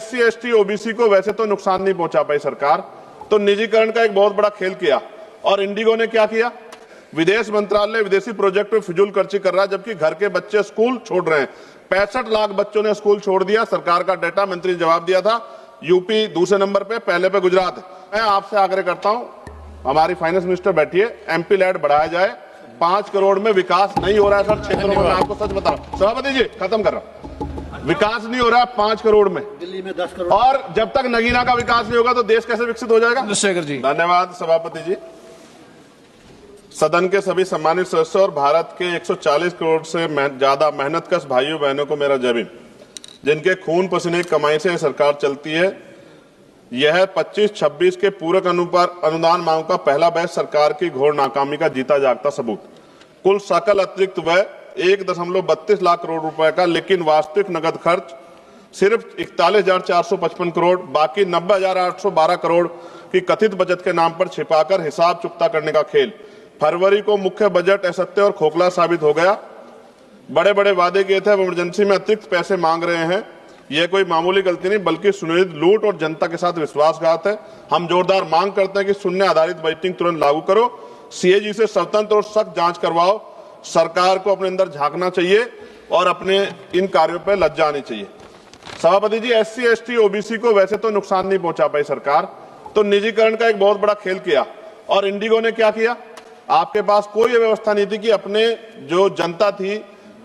SC ST OBC को वैसे तो नुकसान नहीं पहुंचा पाई सरकार, तो निजीकरण का एक बहुत बड़ा खेल किया। और इंडिगो ने क्या किया? विदेश मंत्रालय विदेशी प्रोजेक्ट में फिजूल खर्ची कर रहा है, जबकि घर के बच्चे स्कूल छोड़ रहे हैं। 65 लाख बच्चों ने स्कूल छोड़ दिया। सरकार का डेटा मंत्री ने जवाब दिया था। यूपी दूसरे नंबर पे, पहले पे गुजरात है। मैं आपसे आग्रह करता हूं, हमारी फाइनेंस मिनिस्टर बैठी है, एमपी लैड बढ़ाया जाए। 5 करोड़ में विकास नहीं हो रहा है सर क्षेत्रों में, मैं आपको सच बता रहा हूं। सभापति जी खत्म कर रहा हूं, विकास नहीं हो रहा है 5 करोड़ में। दिल्ली में 10 करोड़। और जब तक नगीना का विकास नहीं होगा तो देश कैसे विकसित हो जाएगा? चंद्रशेखर जी। धन्यवाद सभापति जी। सदन के सभी सम्मानित सदस्यों और भारत के 140 करोड़ से ज्यादा मेहनतकश भाइयों बहनों को मेरा जय भीम, जिनके खून पसीने की कमाई से सरकार चलती है। यह 25-26 के पूरक अनुदान मांग का पहला बैच सरकार की घोर नाकामी का जीता जागता सबूत। कुल सकल अतिरिक्त व्यय 1.32 लाख करोड़ रुपए का, लेकिन वास्तविक नगद खर्च सिर्फ 41,455 करोड़, बाकी 90,812 करोड़ की कथित बचत के नाम पर छिपाकर हिसाब चुकता करने का खेल। फरवरी को मुख्य बजट असत्य और खोखला साबित हो गया। बड़े बड़े वादे किए थे, अब इमरजेंसी में अतिरिक्त पैसे मांग रहे हैं। यह कोई मामूली गलती नहीं बल्कि सुनियोजित लूट और जनता के साथ विश्वासघात है। हम जोरदार मांग करते हैं कि शून्य आधारित बजटिंग तुरंत लागू करो, सीएजी से स्वतंत्र और सख्त जांच करवाओ। सरकार को अपने अंदर झांकना चाहिए और अपने इन कार्यों पर लज्जा आनी चाहिए। सभापति जी, एससी एसटी ओबीसी को वैसे तो नुकसान नहीं पहुंचा पाई सरकार, तो निजीकरण का एक बहुत बड़ा खेल किया। और इंडिगो ने क्या किया? आपके पास कोई व्यवस्था नहीं थी कि अपने जो जनता थी,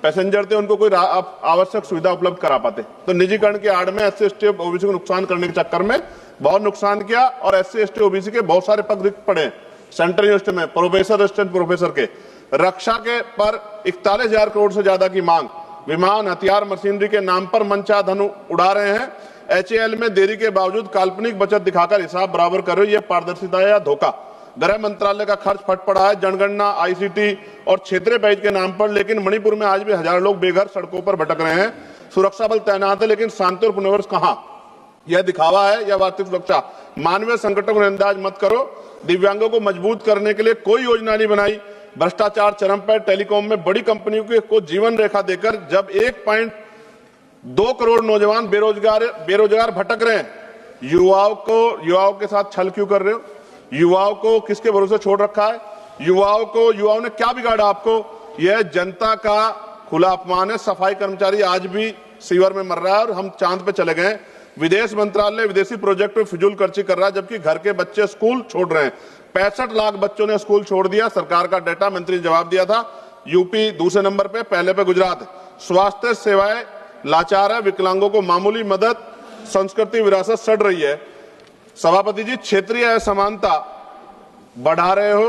पैसेंजर थे, उनको कोई आवश्यक सुविधा उपलब्ध करा पाते। तो निजीकरण के आड़ में एससी एसटी ओबीसी को नुकसान करने के चक्कर में बहुत नुकसान किया। और एससी एसटी ओबीसी के बहुत सारे पद रिक्त पड़े सेंट्रल यूनिवर्सिटी में, प्रोफेसर, असिस्टेंट प्रोफेसर के। रक्षा के पर 41,000 करोड़ से ज्यादा की मांग। विमान, हथियार, मशीनरी के नाम पर मनचाहा धन उड़ा रहे हैं। एचएएल में देरी के बावजूद काल्पनिक बचत दिखाकर हिसाब बराबर कर रहे हो, यह पारदर्शिता है या धोखा? गृह मंत्रालय का खर्च फट पड़ा है जनगणना, आईसीटी और क्षेत्रीय पैकेज के नाम पर, लेकिन मणिपुर में आज भी हजारों लोग बेघर सड़कों पर भटक रहे हैं। सुरक्षा बल तैनात है, लेकिन शांति और पुनर्वास कहां? यह दिखावा है या वास्तविक सुरक्षा? मानवीय संकटों को नजरअंदाज मत करो। दिव्यांगों को मजबूत करने के लिए कोई योजना नहीं बनाई। भ्रष्टाचार चरम पर। टेलीकॉम में बड़ी कंपनियों को जीवन रेखा देकर जब 1.2 करोड़ नौजवान बेरोजगार भटक रहे हैं, युवाओं के साथ छल क्यों कर रहे हो? युवाओं को किसके भरोसे छोड़ रखा है? युवाओं ने क्या बिगाड़ा आपको? यह जनता का खुला अपमान है। सफाई कर्मचारी आज भी सीवर में मर रहा है और हम चांद पे चले गए। विदेश मंत्रालय विदेशी प्रोजेक्ट में फिजूल खर्ची कर रहा है, जबकि घर के बच्चे स्कूल छोड़ रहे हैं। 65 लाख बच्चों ने स्कूल छोड़ दिया। सरकार का डेटा मंत्री ने जवाब दिया था। यूपी दूसरे नंबर पे, पहले पे गुजरात है। स्वास्थ्य सेवाएं लाचार है। विकलांगों को मामूली मदद, संस्कृति विरासत सड़ रही है। सभापति जी, क्षेत्रीय असमानता बढ़ा रहे हो।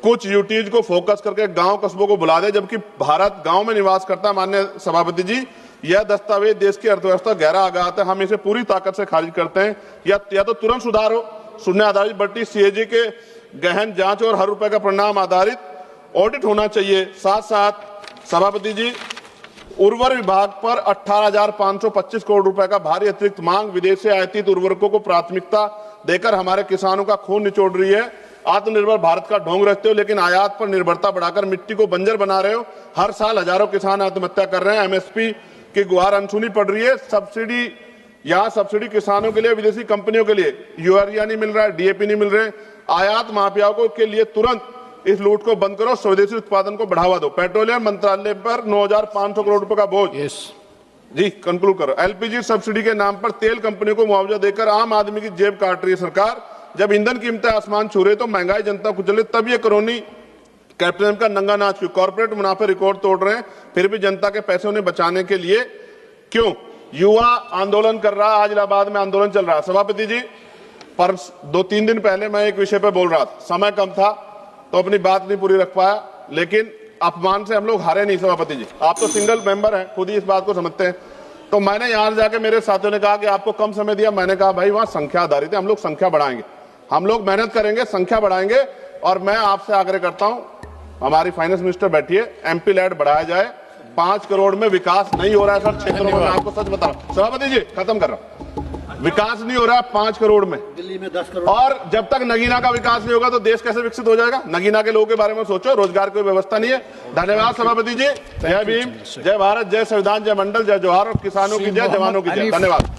कुछ यूटीज को फोकस करके गांव कस्बों को बुला दे, जबकि भारत गांव में निवास करता है। माननीय सभापति जी, यह दस्तावेज देश की अर्थव्यवस्था गहरा आघात है। हम इसे पूरी ताकत से खारिज करते हैं। या तो तुरंत सुधार हो, शून्य आधारित बट्टी, सीएजी के गहन जांच और हर रुपए का परिणाम आधारित ऑडिट होना चाहिए। साथ साथ सभापति जी, उर्वरक विभाग पर 18,525 करोड़ रुपए का भारी अतिरिक्त मांग। विदेश से आयातित उर्वरकों को प्राथमिकता देकर हमारे किसानों का खून निचोड़ रही है। आत्मनिर्भर भारत का ढोंग रखते हो, लेकिन आयात पर निर्भरता बढ़ाकर मिट्टी को बंजर बना रहे हो। हर साल हजारों किसान आत्महत्या कर रहे हैं। एमएसपी की गुहार अनसुनी पड़ रही है। सब्सिडी किसानों के लिए, विदेशी कंपनियों के लिए यूरिया नहीं मिल रहा है, डीएपी नहीं मिल रहे। आयात माफियाओं के लिए तुरंत इस लूट को बंद करो, स्वदेशी उत्पादन को बढ़ावा दो। पेट्रोलियम मंत्रालय पर 9,500 करोड़ रुपए का बोझ। जी कंक्लूड करो। एलपीजी सब्सिडी के नाम पर तेल कंपनियों को मुआवजा देकर आम आदमी की जेब काट रही है सरकार। जब ईंधन कीमतें आसमान छू रहे तो महंगाई जनता को चले, तब ये करोनी कैप्टन का नंगा नाच क्यों? कॉर्पोरेट मुनाफे रिकॉर्ड तोड़ रहे हैं, फिर भी जनता के पैसे उन्हें बचाने के लिए क्यों? युवा आंदोलन कर रहा है, आज इलाहाबाद में आंदोलन चल रहा है। सभापति जी, पर 2-3 दिन पहले मैं एक विषय पर बोल रहा था, समय कम था तो अपनी बात नहीं पूरी रख पाया, लेकिन अपमान से हम लोग हारे नहीं। सभापति जी, आप तो सिंगल मेंबर हैं, खुद ही इस बात को समझते हैं। तो मैंने यहां जाके मेरे साथियों ने कहा कि आपको कम समय दिया। मैंने कहा भाई वहां संख्या आधारित है, हम लोग संख्या बढ़ाएंगे, हम लोग मेहनत करेंगे, संख्या बढ़ाएंगे। और मैं आपसे आग्रह करता हूं, हमारी फाइनेंस मिनिस्टर बैठी है, एमपी लैड बढ़ाया जाए। 5 करोड़ में विकास नहीं हो रहा है सर क्षेत्रों में, मैं आपको सच बता रहा हूं। सभापति जी खत्म कर रहा हूं, विकास नहीं हो रहा है 5 करोड़ में। दिल्ली में 10 करोड़। और जब तक नगीना का विकास नहीं होगा तो देश कैसे विकसित हो जाएगा? नगीना के लोगों के बारे में सोचो, रोजगार की व्यवस्था नहीं है। धन्यवाद सभापति जी। जय भीम, जय भारत, जय संविधान, जय मंडल, जय जोहार और किसानों की जय, जवानों की जय। धन्यवाद।